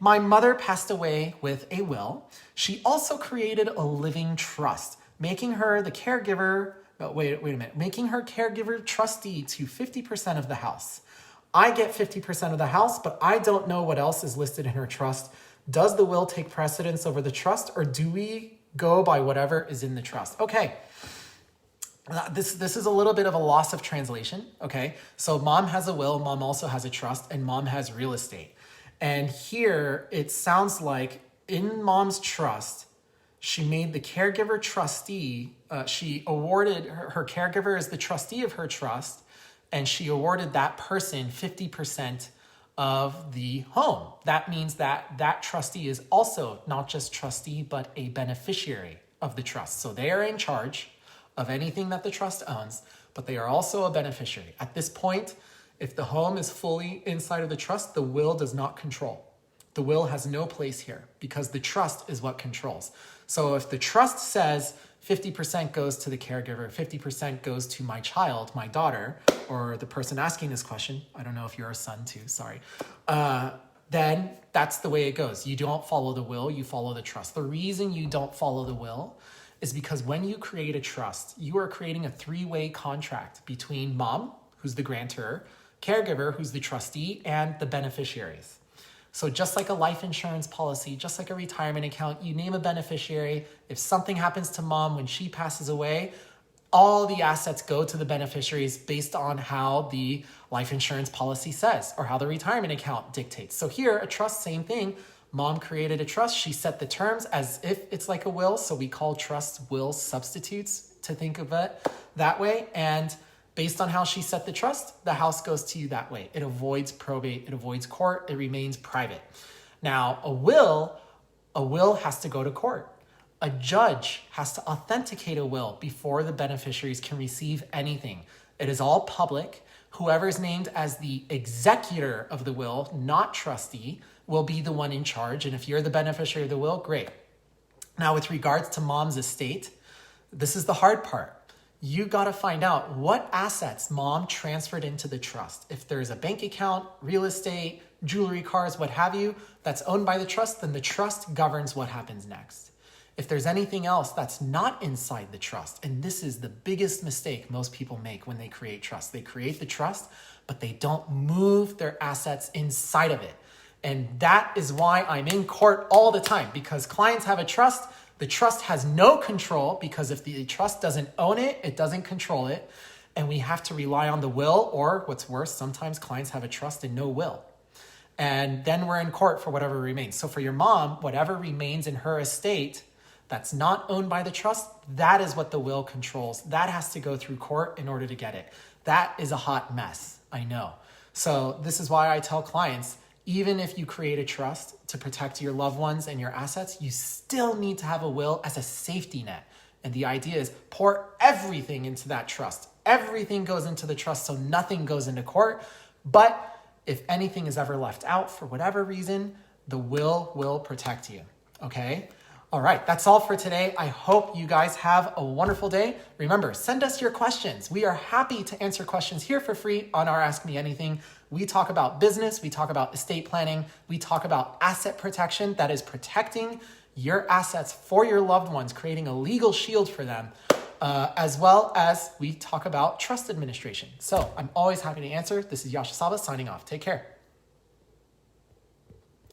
my mother passed away with a will. She also created a living trust, making her the caregiver, wait a minute, making her caregiver trustee to 50% of the house. I get 50% of the house, but I don't know what else is listed in her trust. Does the will take precedence over the trust, or do we go by whatever is in the trust? Okay. This is a little bit of a loss of translation, okay? So mom has a will, mom also has a trust, and mom has real estate. And here it sounds like in mom's trust, she made the caregiver trustee, she awarded her caregiver as the trustee of her trust, and she awarded that person 50% of the home. That means that that trustee is also not just trustee, but a beneficiary of the trust. So they are in charge of anything that the trust owns, but they are also a beneficiary. At this point, if the home is fully inside of the trust, the will does not control. The will has no place here because the trust is what controls. So if the trust says 50% goes to the caregiver, 50% goes to my child, my daughter, or the person asking this question, I don't know if you're a son too, sorry, then that's the way it goes. You don't follow the will, you follow the trust. The reason you don't follow the will is because when you create a trust, you are creating a three-way contract between mom, who's the grantor, caregiver, who's the trustee, and the beneficiaries. So just like a life insurance policy, just like a retirement account, you name a beneficiary. If something happens to mom when she passes away, all the assets go to the beneficiaries based on how the life insurance policy says or how the retirement account dictates. So here, a trust, same thing. Mom created a trust. She set the terms as if it's like a will. So we call trust will substitutes to think of it that way. And based on how she set the trust, the house goes to you that way. It avoids probate. It avoids court. It remains private. Now, a will has to go to court. A judge has to authenticate a will before the beneficiaries can receive anything. It is all public. Whoever is named as the executor of the will, not trustee, will be the one in charge. And if you're the beneficiary of the will, great. Now, with regards to mom's estate, this is the hard part. You got to find out what assets mom transferred into the trust. If there's a bank account, real estate, jewelry, cars, what have you, that's owned by the trust, then the trust governs what happens next. If there's anything else that's not inside the trust, and this is the biggest mistake most people make when they create trust. They create the trust, but they don't move their assets inside of it. And that is why I'm in court all the time, because clients have a trust. The trust has no control because if the trust doesn't own it, it doesn't control it. And we have to rely on the will, or what's worse, sometimes clients have a trust and no will. And then we're in court for whatever remains. So for your mom, whatever remains in her estate that's not owned by the trust, that is what the will controls. That has to go through court in order to get it. That is a hot mess, I know. So this is why I tell clients, even if you create a trust to protect your loved ones and your assets, you still need to have a will as a safety net. And the idea is pour everything into that trust. Everything goes into the trust, so nothing goes into court. But if anything is ever left out for whatever reason, the will protect you, okay? All right, that's all for today. I hope you guys have a wonderful day. Remember, send us your questions. We are happy to answer questions here for free on our Ask Me Anything. We talk about business, we talk about estate planning, we talk about asset protection, that is protecting your assets for your loved ones, creating a legal shield for them, as well as we talk about trust administration. So I'm always happy to answer. This is Yasha Saba signing off. Take care.